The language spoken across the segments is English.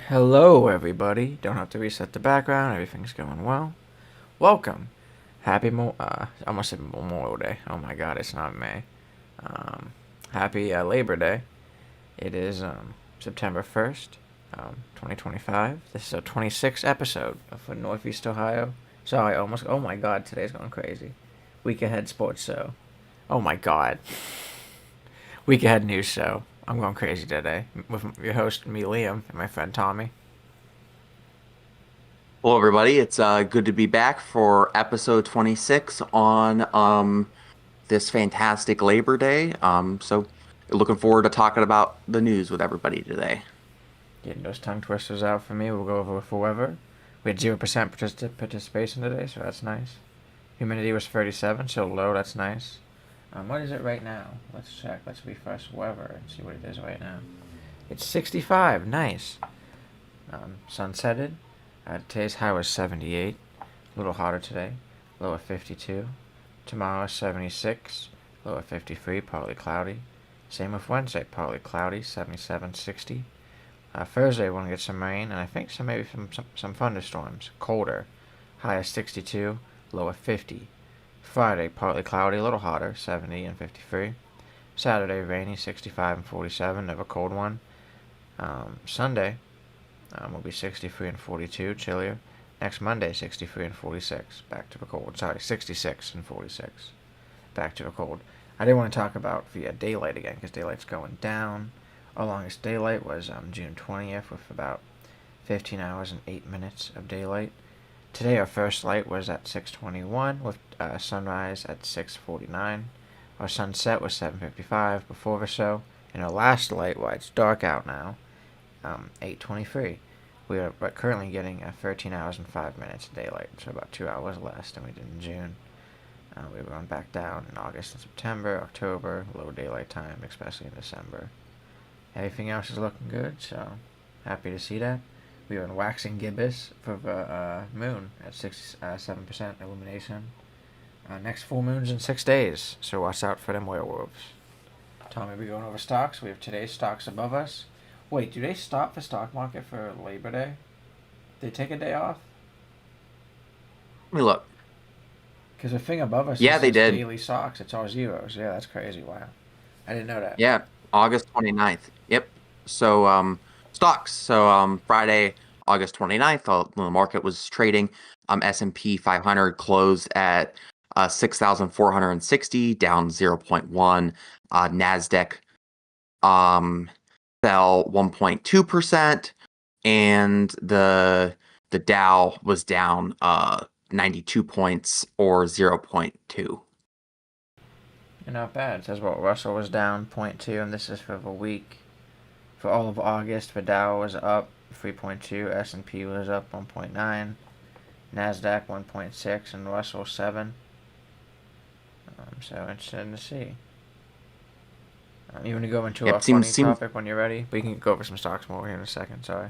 Hello, everybody. Don't have to reset the background. Everything's going well. Welcome. I almost said Memorial Day. Oh my God, it's not May. Um, happy Labor Day. It is September 1st, 2025. This is a 26th episode of Northeast Ohio. Sorry, almost. Oh my God, today's going crazy. Week ahead sports show. Oh my God. Week ahead news show. I'm going crazy today with your host, me, Liam, and my friend Tommy. Hello, everybody. It's good to be back for episode 26 on this fantastic Labor Day. So looking forward to talking about the news with everybody today. Getting those tongue twisters out for me. We'll go over with whoever. We had 0% participation today, so that's nice. Humidity was 37, so low, that's nice. What is it right now? Let's check. Let's refresh weather and see what it is right now. It's 65, nice. Sunsetted. Today's high was 78, a little hotter today. Low of 52. Tomorrow is 76, low of 53, partly cloudy. Same with Wednesday, partly cloudy, 77, 60. Thursday, we're going to get some rain, and I think maybe some thunderstorms. Colder. High of 62, low of 50. Friday, partly cloudy, a little hotter, 70 and 53. Saturday, rainy, 65 and 47, another cold one. Sunday will be 63 and 42, chillier. Next Monday, 63 and 46, back to the cold. Sorry, 66 and 46, back to the cold. I didn't want to talk about the daylight again, because daylight's going down. Our longest daylight was June 20th with about 15 hours and 8 minutes of daylight. Today our first light was at 6:21 with sunrise at 6:49. Our sunset was 7:55 before the show, and our last light, well, it's dark out now, 8:23. We are currently getting 13 hours and 5 minutes of daylight, so about 2 hours less than we did in June. We were going back down in August and September, October, low daylight time, especially in December. Everything else is looking good, so happy to see that. We are in waxing gibbous for the moon at 67% illumination. Next full moon's in 6 days, so watch out for them werewolves. Tommy, we going over stocks. We have today's stocks above us. Wait, do they stop the stock market for Labor Day? They take a day off? Let me look. Because the thing above us Yeah, just they says did. daily stocks. It's all zeros. Yeah, that's crazy. Wow. I didn't know that. Yeah, August 29th. Yep. So stocks. So Friday, August 29th, the market was trading. S&P 500 closed at 6,460, down 0.1. Nasdaq um fell 1.2%, and the Dow was down 92 points, or 0.2. You're not bad. It says, well, Russell was down zero point 0.2, and this is for the week. For all of August, the Dow was up 3.2, S&P was up 1.9, Nasdaq 1.6, and Russell 7. So interesting to see. You want to go into a Yep, seems funny seems topic when you're ready? We can go over some stocks more here in a second. Sorry.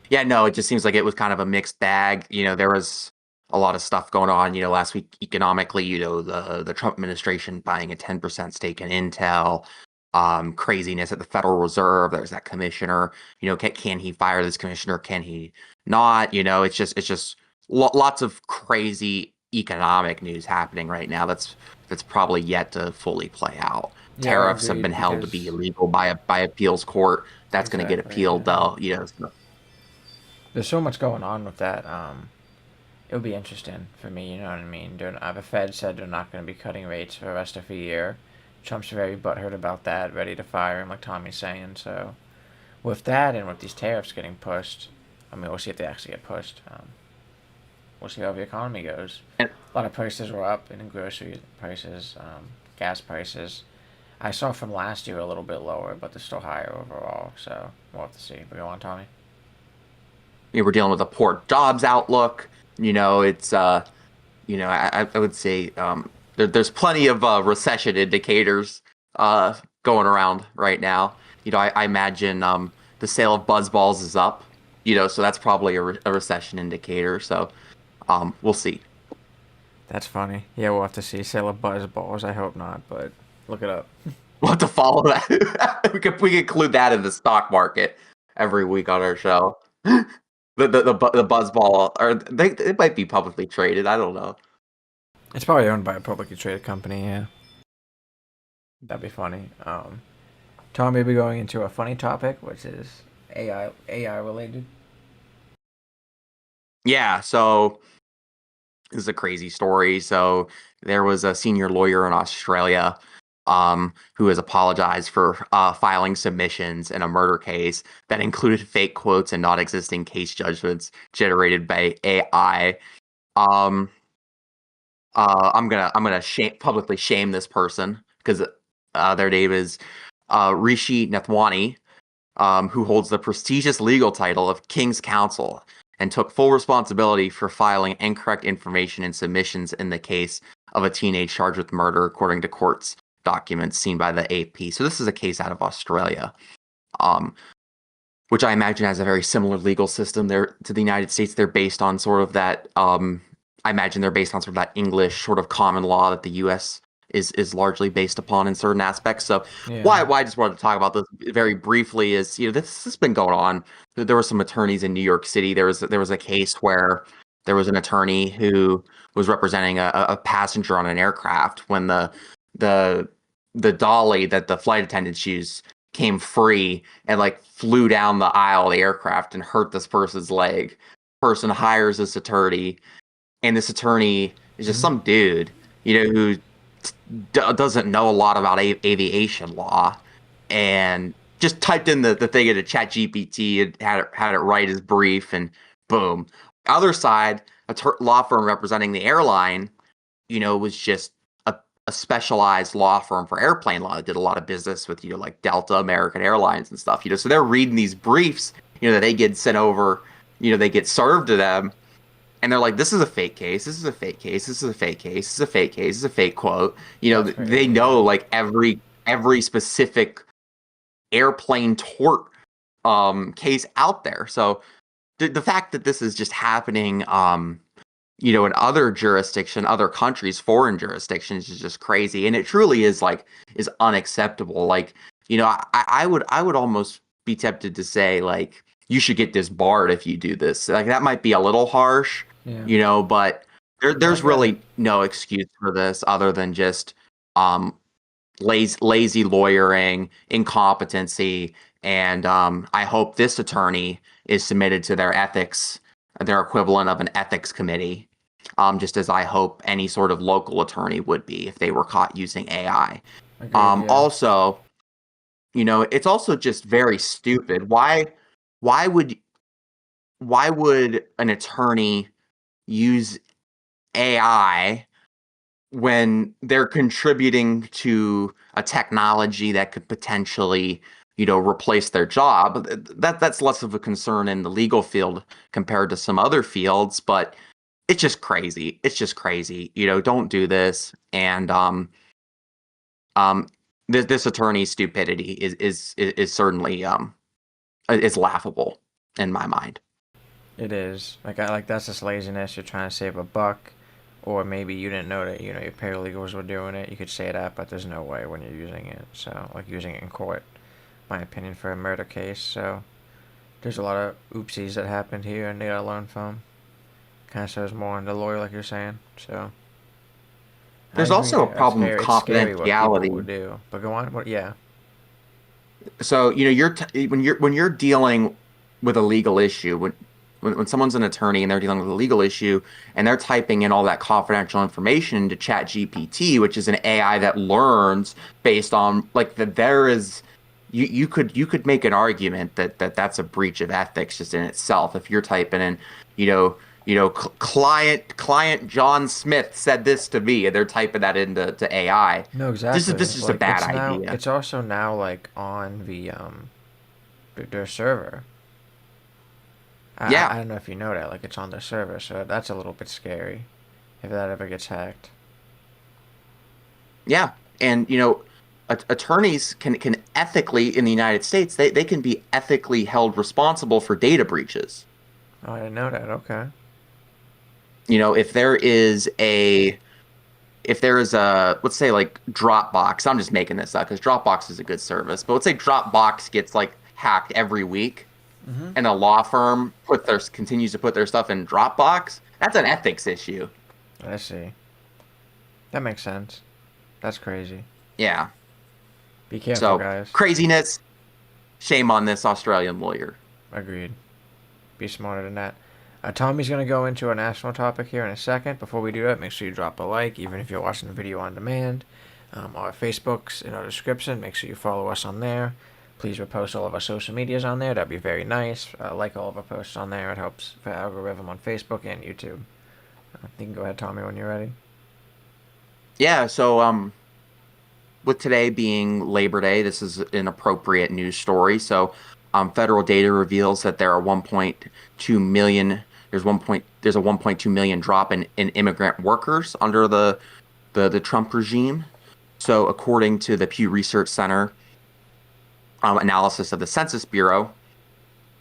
Yeah, no, it just seems like it was kind of a mixed bag. There was a lot of stuff going on, last week economically, the Trump administration buying a 10% stake in Intel, craziness at the Federal Reserve. There's that commissioner, can he fire this commissioner? Can he not? It's just lots of crazy economic news happening right now. That's probably yet to fully play out. Yeah, Tariffs have been agreed. held to be Because illegal by appeals court. That's going to get exactly, appealed yeah. though. There's so much going on with that. It'll be interesting for me. You know what I mean? The Fed said they're not going to be cutting rates for the rest of the year. Trump's very butthurt about that, ready to fire him, like Tommy's saying. So, with that and with these tariffs getting pushed, I mean, we'll see if they actually get pushed. We'll see how the economy goes. And A lot of prices were up in grocery prices, gas prices. I saw from last year a little bit lower, but they're still higher overall. So we'll have to see. But go on, Tommy. we're dealing with a poor jobs outlook. It's I would say there's plenty of recession indicators going around right now. I imagine the sale of Buzz Balls is up. So that's probably a recession indicator. So we'll see. That's funny. Yeah, we'll have to see. Sale of buzz balls. I hope not, but look it up. We'll have to follow that. We could include that in the stock market. every week on our show. The Buzzball, or they might be publicly traded. I don't know. It's probably owned by a publicly traded company. Yeah, that'd be funny. Tom, maybe going into a funny topic, which is AI related. Yeah, so this is a crazy story. So there was a senior lawyer in Australia who has apologized for filing submissions in a murder case that included fake quotes and not existing case judgments generated by AI. Um, I'm gonna publicly shame this person because their name is Rishi Nathwani, who holds the prestigious legal title of King's Counsel and took full responsibility for filing incorrect information and submissions in the case of a teenage charged with murder, according to court's documents seen by the AP. So this is a case out of Australia, um, which I imagine has a very similar legal system there to the United States. They're based on sort of that. I imagine they're based on sort of that English sort of common law that the U.S. is largely based upon in certain aspects. So Yeah. why I just wanted to talk about this very briefly is, this has been going on. There were some attorneys in New York City. There was a case where there was an attorney who was representing a passenger on an aircraft when the dolly that the flight attendants use came free and like flew down the aisle of the aircraft and hurt this person's leg. Person hires this attorney, and this attorney is just some dude, who doesn't know a lot about aviation law, and just typed in the thing into ChatGPT and had it write his brief, and boom. Other side, law firm representing the airline, was just a specialized law firm for airplane law that did a lot of business with, like Delta, American Airlines and stuff. So they're reading these briefs, that they get sent over, they get served to them. And they're like, this is a fake case. This is a fake case. This is a fake case. This is a fake case. This is a fake quote. They know like every specific airplane tort case out there. So the fact that this is just happening, in other other countries, foreign jurisdictions, is just crazy. And it truly is unacceptable. Like, I would almost be tempted to say, like, you should get disbarred if you do this. Like, that might be a little harsh, but there's really no excuse for this other than just lazy lawyering, incompetency, and I hope this attorney is submitted to their equivalent of an ethics committee, just as I hope any sort of local attorney would be if they were caught using AI. Also, it's also just very stupid. Why would an attorney use AI when they're contributing to a technology that could potentially, replace their job? That's less of a concern in the legal field compared to some other fields, but it's just crazy. It's just crazy. Don't do this. And this attorney's stupidity is certainly is laughable in my mind. It is. Like that's just laziness. You're trying to save a buck, or maybe you didn't know that your paralegals were doing it. You could say that, but there's no way when you're using it. So like using it in court, my opinion, for a murder case. So there's a lot of oopsies that happened here, and they gotta learn from. Kind of shows more on the lawyer, like you're saying. So there's also a problem with confidentiality. Would do. But go on. Yeah. So when you're dealing with a legal issue, when someone's an attorney and they're dealing with a legal issue and they're typing in all that confidential information into ChatGPT, which is an AI that learns based on you could make an argument that that's a breach of ethics just in itself if you're typing in, client John Smith said this to me, and they're typing that into AI. No, exactly. This is just a bad idea. It's also now on the their server. I don't know if you know that. It's on their server, so that's a little bit scary if that ever gets hacked. Yeah, and attorneys can ethically, in the United States, they can be ethically held responsible for data breaches. Oh, I didn't know that. Okay. If there is a, let's say like Dropbox, I'm just making this up because Dropbox is a good service, but let's say Dropbox gets hacked every week. Mm-hmm. and a law firm continues to put their stuff in Dropbox, that's an ethics issue. I see. That makes sense. That's crazy. Yeah. Be careful, So guys. craziness. Shame on this Australian lawyer. Agreed. Be smarter than that. Tommy's going to go into a national topic here in a second. Before we do that, make sure you drop a like, even if you're watching the video on demand. Our Facebook's in our description. Make sure you follow us on there. Please repost all of our social medias on there. That'd be very nice. Like all of our posts on there. It helps for algorithm on Facebook and YouTube. You can go ahead, Tommy, when you're ready. Yeah, so with today being Labor Day, this is an appropriate news story. So federal data reveals that there are 1.2 million there's a 1.2 million drop in immigrant workers under the Trump regime. So according to the Pew Research Center analysis of the Census Bureau,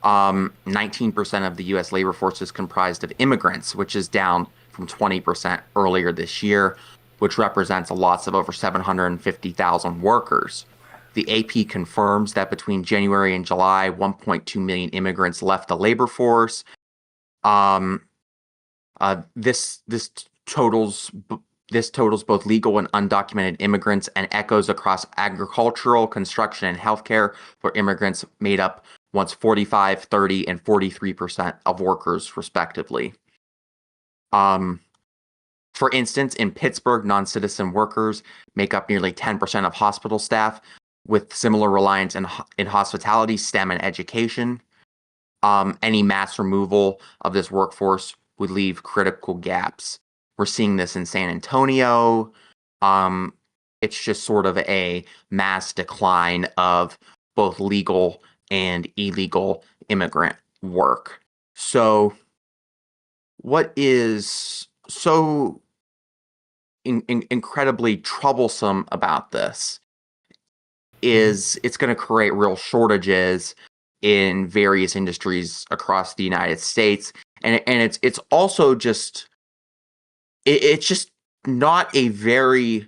19% of the U.S. labor force is comprised of immigrants, which is down from 20% earlier this year, which represents a loss of over 750,000 workers. The AP confirms that between January and July, 1.2 million immigrants left the labor force. This totals both legal and undocumented immigrants and echoes across agricultural, construction, and healthcare, where immigrants made up once 45, 30, and 43% of workers, respectively. For instance, in Pittsburgh, non-citizen workers make up nearly 10% of hospital staff, with similar reliance in hospitality, STEM, and education. Any mass removal of this workforce would leave critical gaps. We're seeing this in San Antonio. It's just sort of a mass decline of both legal and illegal immigrant work. So, what is so incredibly troublesome about this is it's going to create real shortages in various industries across the United States, and it's also just it's just not a very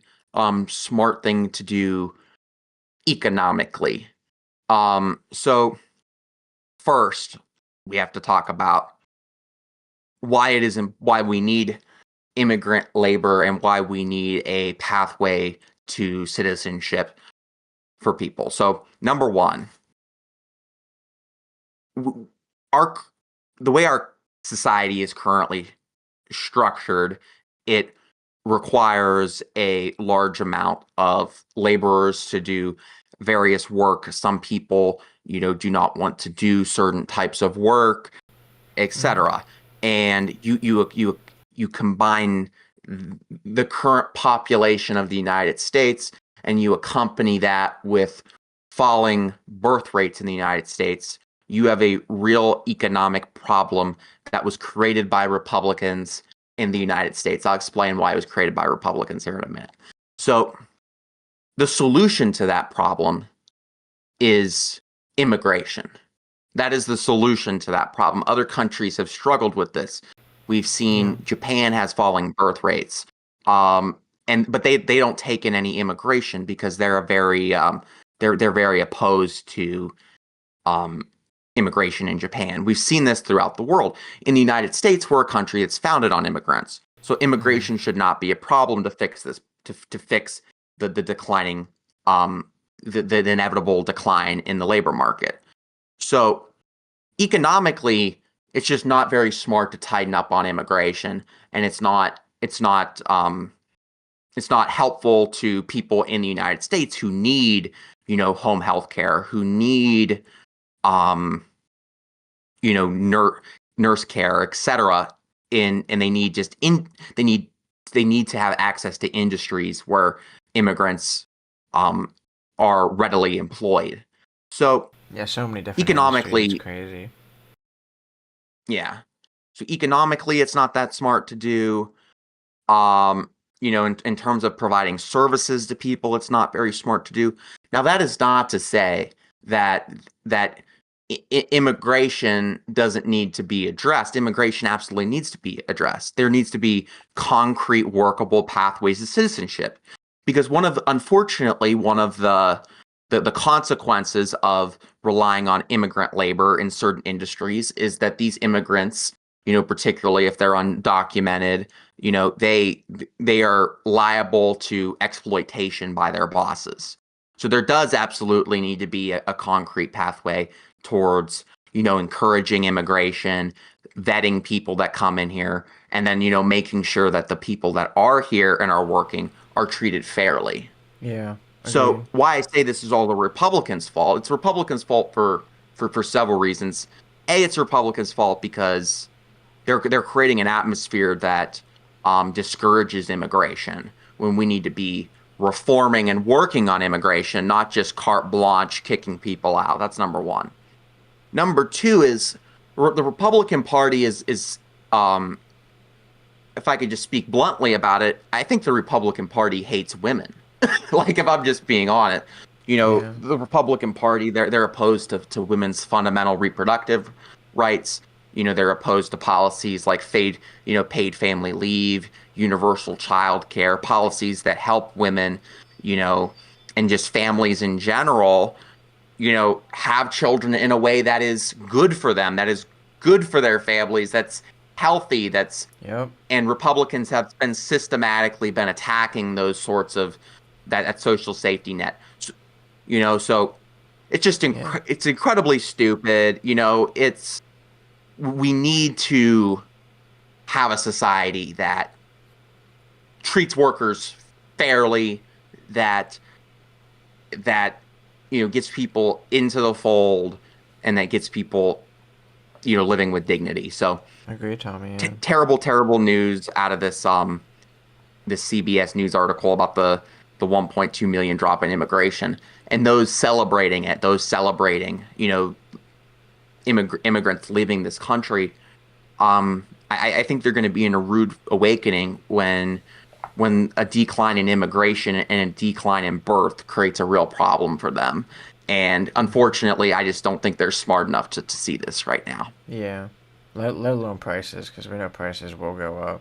smart thing to do economically. So first, we have to talk about why we need immigrant labor and why we need a pathway to citizenship for people. So number one, the way our society is currently structured, it requires a large amount of laborers to do various work. Some people, do not want to do certain types of work, etc. And you combine the current population of the United States and you accompany that with falling birth rates in the United States, you have a real economic problem that was created by Republicans in the United States. I'll explain why it was created by Republicans here in a minute. So the solution to that problem is immigration. That is the solution to that problem. Other countries have struggled with this. We've seen Japan has falling birth rates, but they don't take in any immigration because they're very opposed to immigration in Japan. We've seen this throughout the world. In the United States, we're a country that's founded on immigrants, so immigration should not be a problem to fix this. To fix the declining the inevitable decline in the labor market. So economically, it's just not very smart to tighten up on immigration, and it's not helpful to people in the United States who need, home health care, who need nurse care, etc. And they need they need to have access to industries where immigrants are readily employed. So so many different economically, it's crazy. Yeah. So economically, it's not that smart to do. In terms of providing services to people, it's not very smart to do. Now, that is not to say that immigration doesn't need to be addressed. Immigration absolutely needs to be addressed. There needs to be concrete, workable pathways to citizenship, because unfortunately, one of the the consequences of relying on immigrant labor in certain industries is that these immigrants, particularly if they're undocumented, they are liable to exploitation by their bosses. So there does absolutely need to be a concrete pathway towards, encouraging immigration, vetting people that come in here, and then, making sure that the people that are here and are working are treated fairly. Yeah, agreed. So why I say this is all the Republicans' fault? It's Republicans' fault for several reasons. A, it's Republicans' fault because they're creating an atmosphere that discourages immigration when we need to be reforming and working on immigration, not just carte blanche kicking people out. That's number one. Number two is the Republican Party is if I could just speak bluntly about it, I think the Republican Party hates women. Like, if I'm just being honest, Yeah. the Republican Party, they're opposed to women's fundamental reproductive rights. They're opposed to policies like paid family leave, universal child care, policies that help women, and just families in general, have children in a way that is good for them, that is good for their families, that's healthy, Yep. and Republicans have been systematically been attacking those sorts of that social safety net. So it's just Yeah. it's incredibly stupid. We need to have a society that treats workers fairly, that gets people into the fold, and that gets people living with dignity. So Agreed, Tommy. Yeah. terrible news out of this CBS News article about the 1.2 million drop in immigration, and those celebrating immigrants leaving this country. I think they're going to be in a rude awakening when a decline in immigration and a decline in birth creates a real problem for them. And unfortunately, I just don't think they're smart enough to see this right now. Yeah. Let alone prices, because we know prices will go up.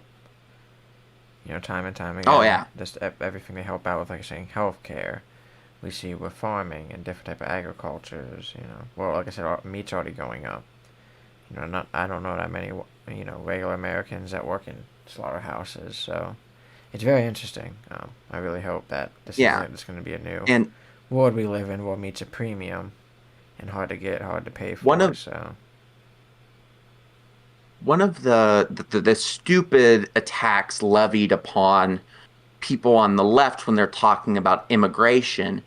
Time and time again. Oh yeah, Just everything they help out with, like you're saying, healthcare. We see with farming and different type of agricultures. Well, like I said, meat's already going up. I don't know that many, regular Americans that work in slaughterhouses. So it's very interesting. I really hope that this is going to be a new and world we live in, where meat's a premium and hard to get, hard to pay for. one of So one of the stupid attacks levied upon people on the left when they're talking about immigration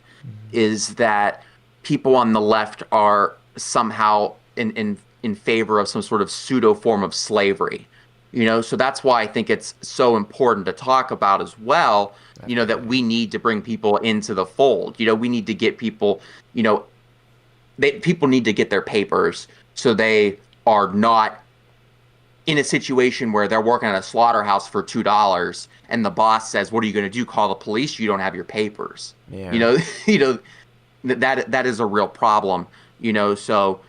is that people on the left are somehow in favor of some sort of pseudo form of slavery. So that's why I think it's so important to talk about as well, that we need to bring people into the fold. We need to get people, people need to get their papers so they are not in a situation where they're working at a slaughterhouse for $2 and the boss says, "What are you going to do? Call the police? You don't have your papers." yeah. That is a real problem. So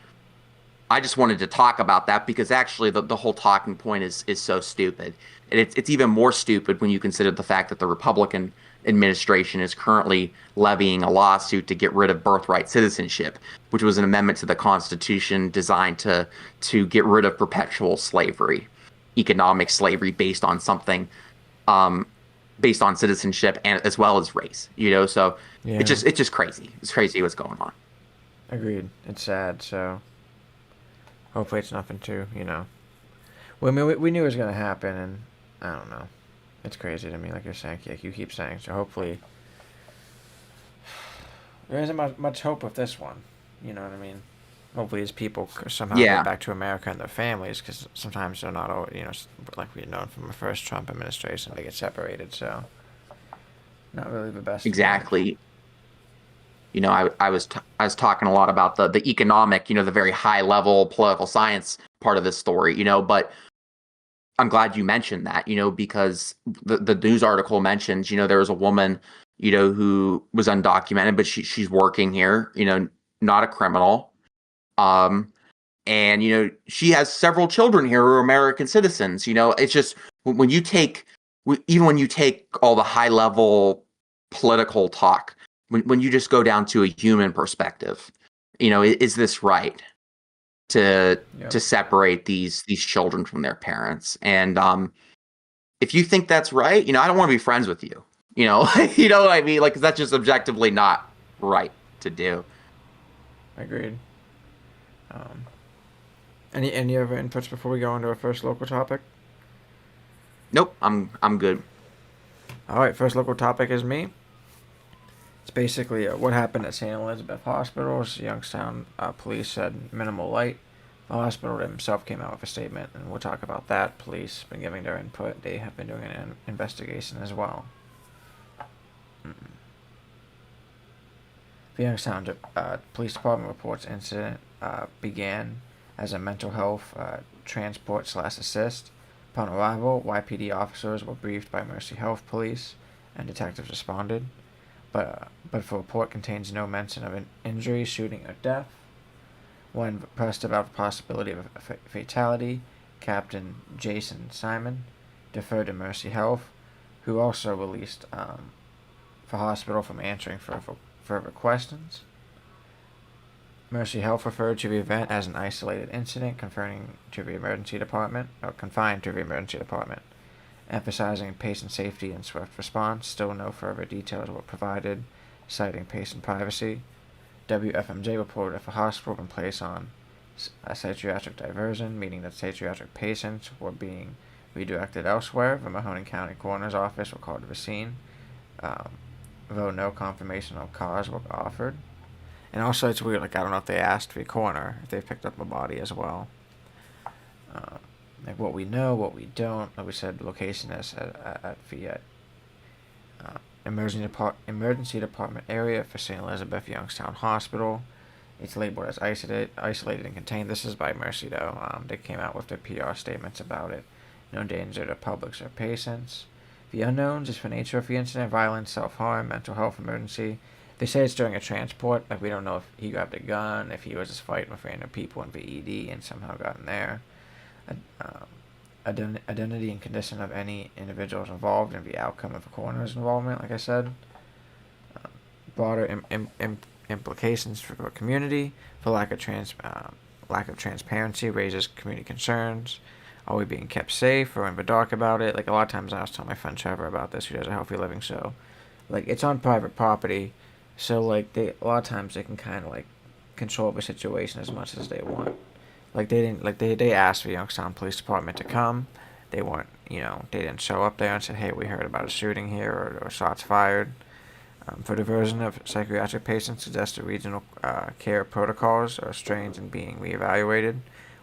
I just wanted to talk about that because actually the whole talking point is so stupid. And it's even more stupid when you consider the fact that the Republican administration is currently levying a lawsuit to get rid of birthright citizenship, which was an amendment to the Constitution designed to get rid of perpetual slavery, economic slavery based on something, based on citizenship and as well as race. So Yeah. it's just crazy. It's crazy what's going on. Agreed. It's sad. So hopefully it's nothing too. Well, I mean, we knew it was gonna happen, and I don't know. It's crazy to me, like you're saying, like you keep saying. So hopefully, there isn't much hope with this one. You know what I mean? Hopefully, these people somehow Yeah. get back to America and their families, because sometimes they're not all, like we know from the first Trump administration, they get separated. So, not really the best. Exactly. I was talking a lot about the economic, the very high level political science part of this story, but I'm glad you mentioned that, because the news article mentions, there was a woman, who was undocumented, but she's working here, not a criminal. And, she has several children here who are American citizens. It's just when you take, even when you take all the high level political talk, when you just go down to a human perspective, is this right to Yep. to separate these children from their parents? And if you think that's right, I don't want to be friends with you. You know what I mean? Like, 'cause that's just objectively not right to do. Agreed. Um, any other inputs before we go into our first local topic? Nope, I'm good. All right, first local topic is me. It's basically what happened at St. Elizabeth Hospitals. Youngstown police said minimal light. The hospital himself came out with a statement, and we'll talk about that. Police been giving their input. They have been doing an investigation as well. The Youngstown Police Department reports incident began as a mental health transport/assist. Upon arrival, YPD officers were briefed by Mercy Health Police, and detectives responded. But if the report contains no mention of an injury, shooting, or death, when pressed about the possibility of a fatality, Captain Jason Simon deferred to Mercy Health, who also released the hospital from answering further questions. Mercy Health referred to the event as an isolated incident, confined to the emergency department, emphasizing patient safety and swift response. Still no further details were provided, citing patient privacy. WFMJ reported that the hospital had been placed on a psychiatric diversion, meaning that psychiatric patients were being redirected elsewhere. The Mahoning County Coroner's Office were called to the scene, though no confirmation of cause was offered. And also, it's weird. Like, I don't know if they asked the coroner if they picked up a body as well. Like, what we know, what we don't. Like we said, location is at the emergency department area for St. Elizabeth Youngstown Hospital. It's labeled as isolated and contained. This is by Mercy, though. They came out with their PR statements about it. No danger to public or patients. The unknowns is the nature of the incident: violence, self-harm, mental health emergency. They say it's during a transport. Like, we don't know if he grabbed a gun, if he was just fighting with random people in the ED and somehow got in there. Identity and condition of any individuals involved and the outcome of the coroner's involvement, like I said. Broader implications for the community. For lack of transparency raises community concerns. Are we being kept safe or in the dark about it? Like, a lot of times I was telling my friend Trevor about this, who does a healthy living show. Like, it's on private property, so like a lot of times they can kind of like control the situation as much as they want. Like, they didn't, like they asked the Youngstown Police Department to come. They weren't, they didn't show up there and said, hey, we heard about a shooting here, or shots fired. For diversion of psychiatric patients, suggested regional care protocols are strange and being reevaluated,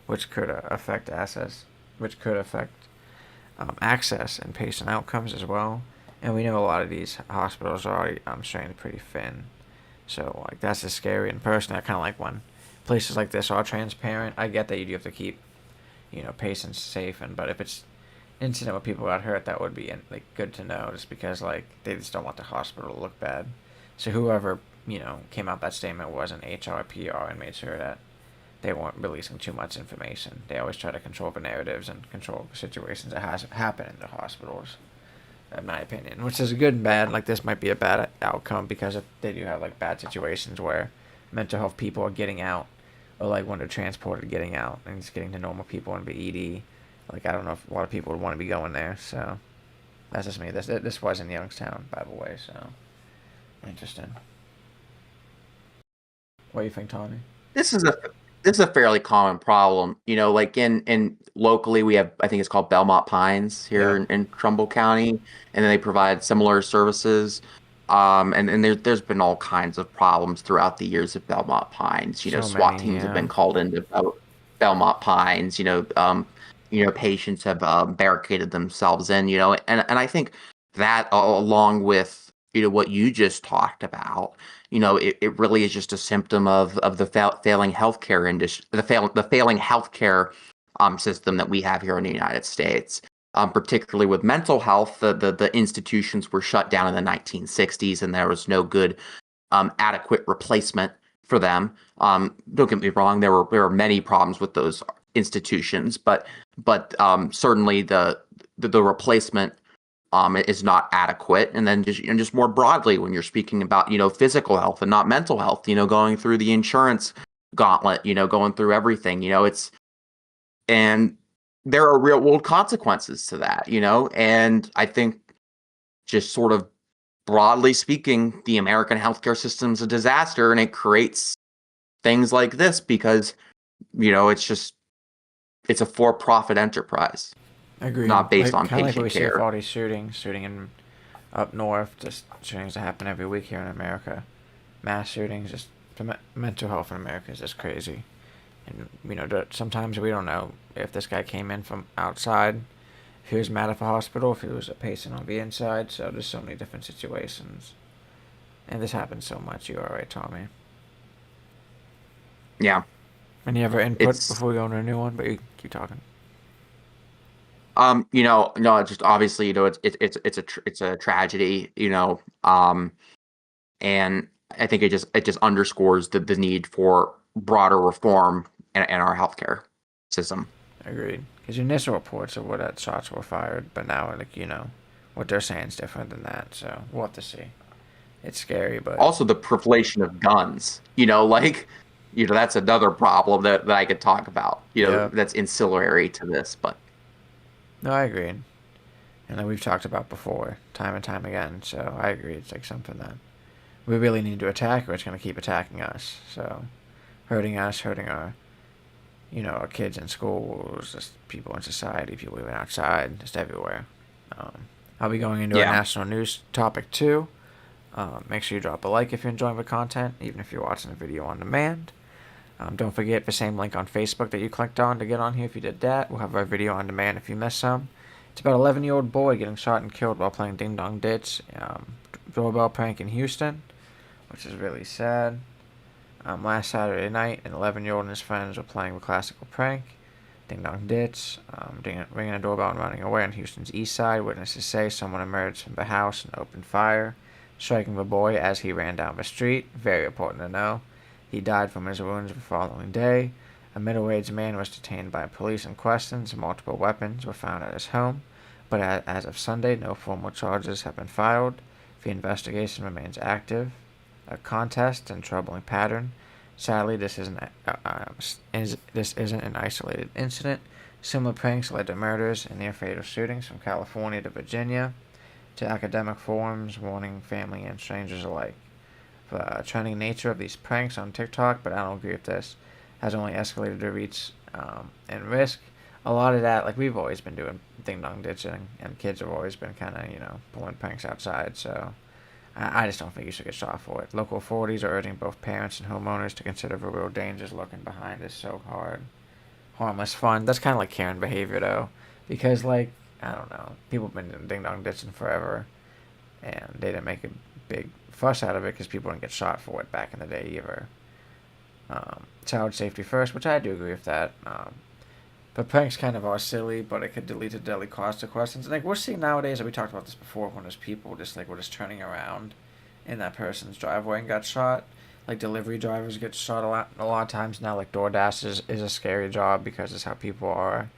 which could affect access and patient outcomes as well. And we know a lot of these hospitals are already strained pretty thin. So, like, that's just scary. And personally, I kind of like when places like this are transparent. I get that you do have to keep, patients safe, but if it's incident where people got hurt, that would be like good to know, just because like they just don't want the hospital to look bad. So whoever came out that statement was an HR PR and made sure that they weren't releasing too much information. They always try to control the narratives and control the situations that has happen in the hospitals, in my opinion, which is good and bad. Like, this might be a bad outcome because they do have like bad situations where mental health people are getting out, or like when they're transported, getting out and just getting to normal people in the ED. Like, I don't know if a lot of people would want to be going there. So that's just me. This was in Youngstown, by the way. So interesting. What do you think, Tommy? This is a this is a fairly common problem. Like in locally we have, I think it's called Belmont Pines here Yeah. in Trumbull County, and then they provide similar services. And there's been all kinds of problems throughout the years of Belmont Pines. So SWAT many. teams have Yeah. been called into Belmont Pines. Patients have barricaded themselves in. And I think that, along with what you just talked about, it really is just a symptom of the failing healthcare industry, the failing healthcare system that we have here in the United States. Particularly with mental health, the institutions were shut down in the 1960s, and there was no good adequate replacement for them. Don't get me wrong; there were many problems with those institutions, but certainly the replacement is not adequate. And then just more broadly, when you're speaking about, physical health and not mental health, going through the insurance gauntlet, going through everything, and there are real world consequences to that, and I think just sort of broadly speaking, the American healthcare system is a disaster, and it creates things like this because, it's a for-profit enterprise, Agreed. not based Like on kind of like what patient we see with care. all these shooting in up north, just shootings that happen every week here in America. Mass shootings, just mental health in America is just crazy. And sometimes we don't know if this guy came in from outside, if he was mad at the hospital, if he was a patient on the inside. So there's so many different situations, and this happens so much. You are right, Tommy. Yeah, Any other input it's before we go into a new one? But you keep talking. no, it's just obviously, it's a tragedy, and I think it just underscores the need for broader reform in our healthcare system. Agreed. Because your initial reports of what that shots were fired, but now what they're saying is different than that. So we'll have to see. It's scary, but Also, the proliferation of guns, that's another problem that I could talk about, yeah. that's ancillary to this, but No, I agree. And like we've talked about before, time and time again. So I agree. It's like something that we really need to attack, or it's going to keep attacking us. So hurting us, hurting our kids in schools, just people in society, people living outside, just everywhere. I'll be going into a yeah. national news topic too. Make sure you drop a like if you're enjoying the content, even if you're watching the video on demand. Don't forget the same link on Facebook that you clicked on to get on here if you did that. We'll have our video on demand if you missed some. It's about an 11-year-old boy getting shot and killed while playing Ding Dong Ditch doorbell prank in Houston, which is really sad. Last Saturday night, an 11-year-old and his friends were playing the classical prank, Ding Dong Ditch, ringing a doorbell and running away on Houston's east side. Witnesses say someone emerged from the house and opened fire, striking the boy as he ran down the street. Very important to know. He died from his wounds the following day. A middle-aged man was detained by police and questioned. Multiple weapons were found at his home, but as of Sunday, no formal charges have been filed. The investigation remains active. A contest and troubling pattern. Sadly, this isn't an isolated incident. Similar pranks led to murders and near-fatal shootings from California to Virginia, to academic forums warning family and strangers alike. The trending nature of these pranks on TikTok, but I don't agree with this, has only escalated to reach and risk. A lot of that, like we've always been doing ding dong ditching, and kids have always been kind of, pulling pranks outside, so I just don't think you should get shot for it. Local authorities are urging both parents and homeowners to consider the real dangers lurking behind this so hard, harmless fun. That's kind of like Karen behavior, though, because, like, I don't know, people have been doing ding dong ditching forever, and they didn't make a big fuss out of it because people didn't get shot for it back in the day either. Child safety first, which I do agree with that. But pranks kind of are silly, but it could lead to deadly consequences. And like we're seeing nowadays, and we talked about this before, when there's people just like were just turning around in that person's driveway and got shot. Like delivery drivers get shot a lot of times now. Like DoorDash is a scary job because it's how people are.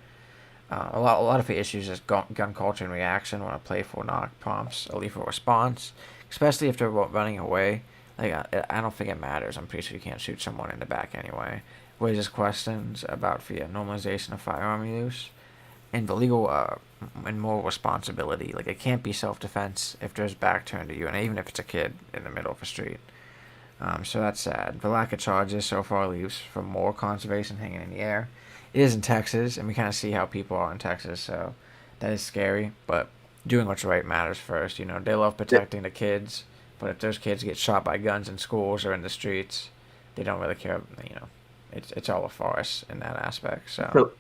A lot of the issues is gun culture and reaction when a playful knock prompts a lethal response, especially if they're running away. Like I don't think it matters. I'm pretty sure you can't shoot someone in the back anyway. Raises questions about the normalization of firearm use and the legal and moral responsibility. Like it can't be self-defense if there's back turned to you, and even if it's a kid in the middle of the street. So that's sad. The lack of charges so far leaves for more conservation hanging in the air. It is in Texas, and we kind of see how people are in Texas, so that is scary. But doing what's right matters first. They love protecting the kids, but if those kids get shot by guns in schools or in the streets, they don't really care. It's all a farce in that aspect. So,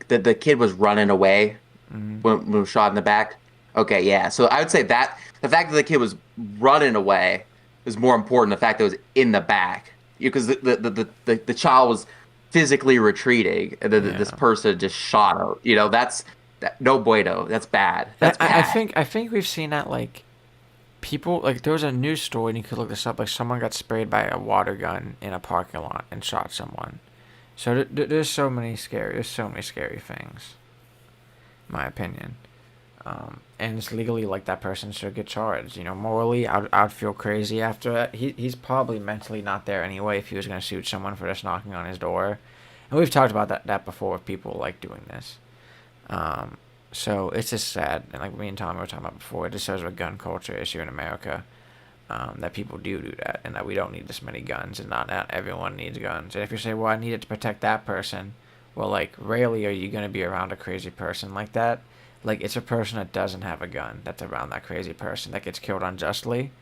So the kid was running away mm-hmm. when was shot in the back. Okay, yeah. So I would say that the fact that the kid was running away is more important than the fact that it was in the back. Because the child was physically retreating, and then this Yeah. person just shot him. No bueno. That's bad. I, That's I bad. think I think we've seen that like people like there was a news story and you could look this up like someone got sprayed by a water gun in a parking lot and shot someone. So there's so many scary things, in my opinion. And it's legally like that person should get charged. You know, morally, I'd feel crazy after that. He's probably mentally not there anyway if he was gonna shoot someone for just knocking on his door. And we've talked about that before with people like doing this. Um, so it's just sad, and like me and Tommy were talking about before, it just shows a gun culture issue in America. That people do that, and that we don't need this many guns, and not everyone needs guns. And if you say, "Well, I need it to protect that person," well, like, rarely are you gonna be around a crazy person like that. Like, it's a person that doesn't have a gun that's around that crazy person that gets killed unjustly,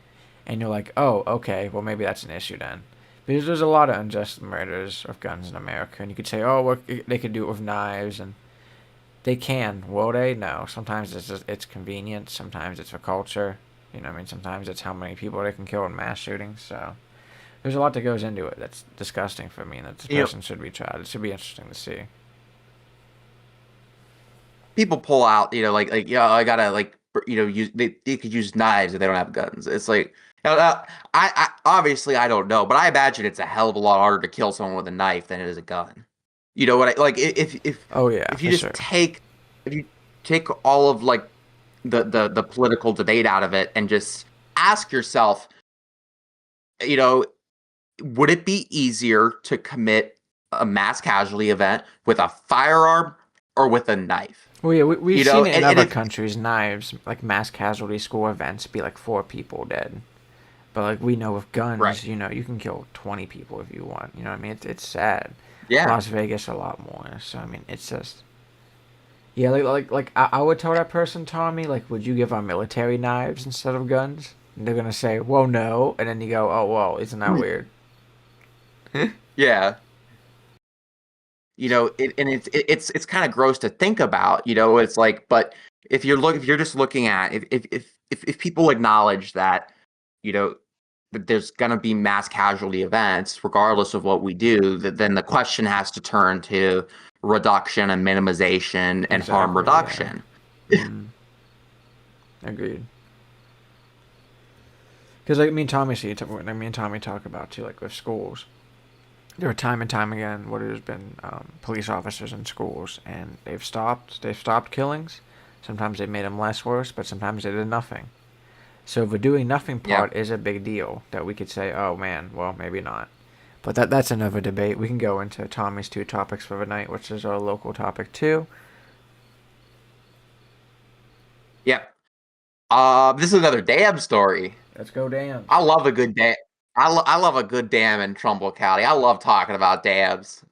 and you're like, "Oh, okay, well maybe that's an issue then." Because there's a lot of unjust murders of guns in America, and you could say, "Oh, well, they could do it with knives," and they can. Will they? No. Sometimes it's convenient. Sometimes it's for culture. You know what I mean? Sometimes it's how many people they can kill in mass shootings. So there's a lot that goes into it that's disgusting for me, and that this You know, person should be tried. It should be interesting to see. people pull out, yeah, I gotta use they could use knives if they don't have guns. It's like, I obviously I don't know, but I imagine it's a hell of a lot harder to kill someone with a knife than it is a gun. You know what I like? Oh yeah, If you for just sure. take all of like the political debate out of it and just ask yourself, you know, would it be easier to commit a mass casualty event with a firearm or with a knife? Well, yeah, we've You seen know, it in and other if countries. Knives, like mass casualty school events, be like 4 people dead. But like we know with right, guns, you know, you can kill 20 people if you want. You know what I mean? It's sad. yeah, Las Vegas a lot more. So I mean, it's just yeah, I would tell that person, Tommy, like, would you give our military knives instead of guns? And they're gonna say, well, no, and then you go, oh, well, isn't that weird? yeah. It's kind of gross to think about. It's like, but if you're just looking at if people acknowledge that, you know, that there's gonna be mass casualty events regardless of what we do, then the question has to turn to reduction and minimization and harm Exactly. Yeah. reduction. Mm, agreed. Because like me and Tommy like me and Tommy talk about too, like with schools. There are time and time again where there's been police officers in schools, and they've stopped killings. Sometimes they made them less worse, but sometimes they did nothing. So the doing nothing Yeah. part is a big deal that we could say, oh man, well maybe not. But that's another debate. We can go into Tommy's 2 topics for the night, which is our local topic too. Yeah. This is another dam story. Let's go dams. I love a good dam. I love a good dam in Trumbull County. I love talking about dams.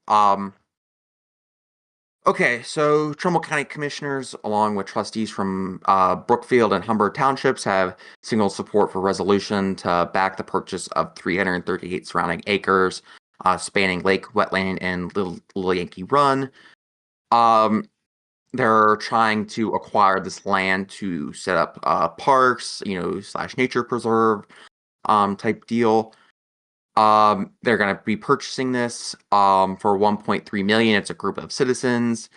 Okay, so Trumbull County Commissioners, along with trustees from Brookfield and Humber Townships, have signaled support for resolution to back the purchase of 338 surrounding acres, spanning Lake, Wetland, and Little Yankee Run. Um, they're trying to acquire this land to set up parks, slash nature preserve type deal. They're going to be purchasing this for 1.3 million. It's a group of citizens.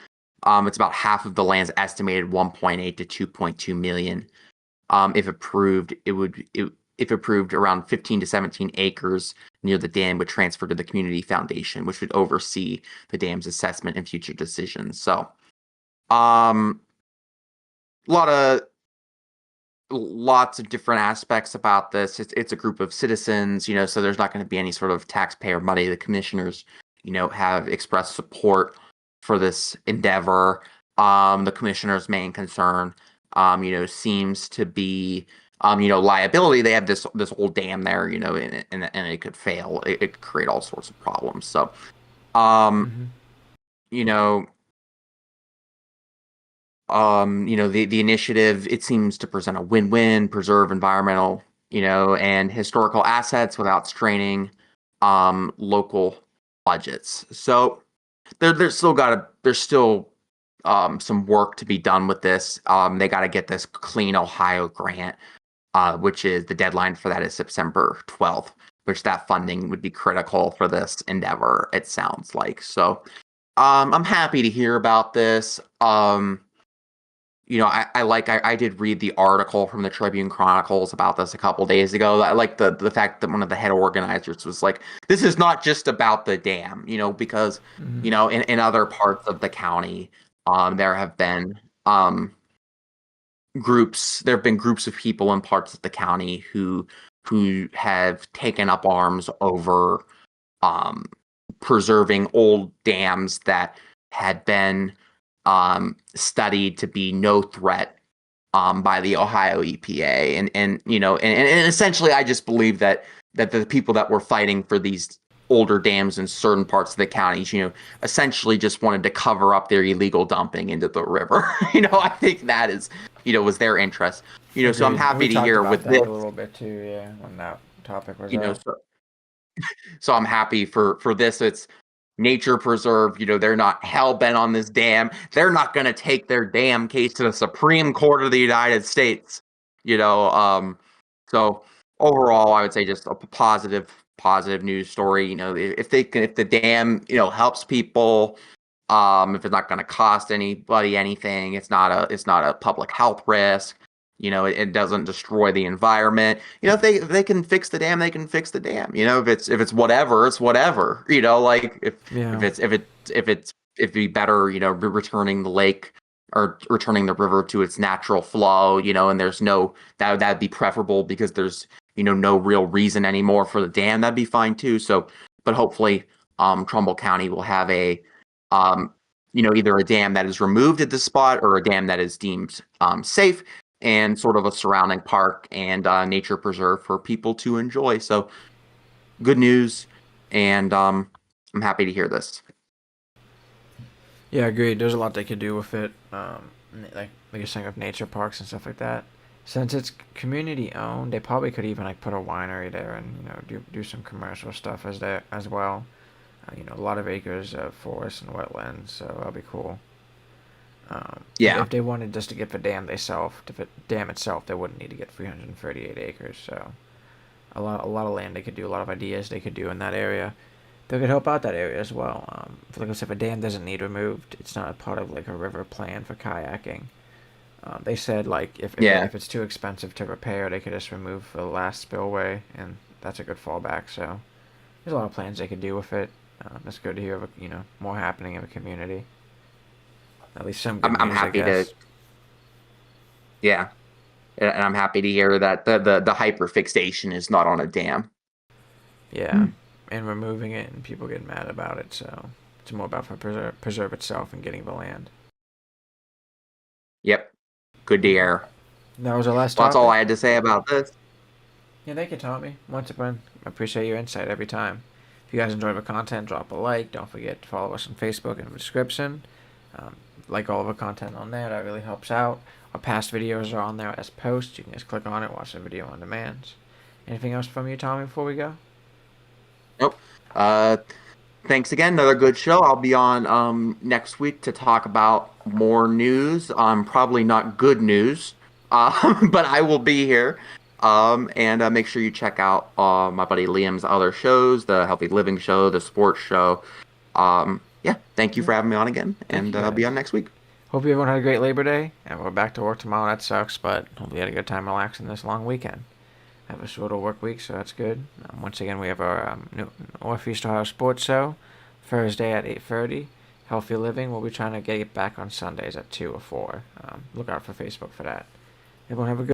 It's about half of the land's estimated 1.8 to 2.2 million. If approved, if approved, around 15 to 17 acres near the dam would transfer to the community foundation, which would oversee the dam's assessment and future decisions. So, um, a lot of lots of different aspects about this. It's a group of citizens, so there's not going to be any sort of taxpayer money. The commissioners, have expressed support for this endeavor. The commissioner's main concern, seems to be, liability. They have this old dam there, and it could fail. It could create all sorts of problems. So, Mm-hmm. you know, the initiative, it seems to present a win-win, preserve environmental, and historical assets without straining local budgets. So there's still some work to be done with this. They got to get this Clean Ohio grant, which is the deadline for that is September 12th, which that funding would be critical for this endeavor, it sounds like. So I'm happy to hear about this. I did read the article from the Tribune Chronicles about this a couple days ago. I like the fact that one of the head organizers was like, "This is not just about the dam," because Mm-hmm. in other parts of the county, there have been um, there have been groups of people in parts of the county who have taken up arms over um, preserving old dams that had been studied to be no threat by the Ohio EPA, and essentially, I just believe that the people that were fighting for these older dams in certain parts of the counties, essentially just wanted to cover up their illegal dumping into the river. I think that is, was their interest. So I'm Agreed. And we happy to talked hear about with this, that a little bit too, yeah, when that topic was you know, up. so I'm happy for this. It's nature preserve. They're not hell bent on this dam. They're not going to take their damn case to the Supreme Court of the United States. You know, so overall, I would say just a positive news story. If the dam, helps people, if it's not going to cost anybody anything, it's not a public health risk. It doesn't destroy the environment. If they can fix the dam, they can fix the dam. If it's whatever, it's whatever. Like Yeah. if it'd be better, returning the lake or returning the river to its natural flow. And there's that'd be preferable because there's no real reason anymore for the dam. That'd be fine too. So, but hopefully, Trumbull County will have either a dam that is removed at this spot or a dam that is deemed safe, and sort of a surrounding park and nature preserve for people to enjoy. So good news, and I'm happy to hear this. Yeah, agreed. There's a lot they could do with it, like you're saying with nature parks and stuff like that. Since it's community owned, they probably could even like put a winery there and do some commercial stuff as well. A lot of acres of forest and wetlands, so that'll be cool. Yeah. If they wanted just to get the dam itself, they wouldn't need to get 338 acres. So a lot of land they could do, a lot of ideas they could do in that area. They could help out that area as well. Like I said, if a dam doesn't need removed, it's not a part of like a river plan for kayaking. They said like Yeah. if it's too expensive to repair, they could just remove the last spillway, and that's a good fallback. So there's a lot of plans they could do with it. It's good to hear of more happening in the community. At least some good I'm news, I happy to. guess. Yeah, and I'm happy to hear that the hyperfixation is not on a dam. Yeah, and removing it and people getting mad about it. So it's more about for preserve itself and getting the land. Yep. Good to hear. That was our last Well, that's all topic. I had to say about this. Yeah, thank you, Tommy. Once again, I appreciate your insight every time. If you guys enjoy the content, drop a like. Don't forget to follow us on Facebook in the description. Like all of our content on there, that really helps out. Our past videos are on there as posts. You can just click on it, watch the video on demand. Anything else from you, Tommy, before we go? Nope. Uh, Thanks again. Another good show. I'll be on next week to talk about more news. Probably not good news, but I will be here. And make sure you check out my buddy Liam's other shows, the Healthy Living Show, the Sports Show. Yeah, thank you for having me on again, and I'll be on next week. Hope everyone had a great Labor Day, and we're back to work tomorrow. That sucks, but hopefully you had a good time relaxing this long weekend. Have a shorter work week, so that's good. Once again, we have our new Northeast Ohio Sports Show, Thursday at 8:30. Healthy Living, we'll be trying to get it back on Sundays at 2 or 4. Look out for Facebook for that. Everyone have a good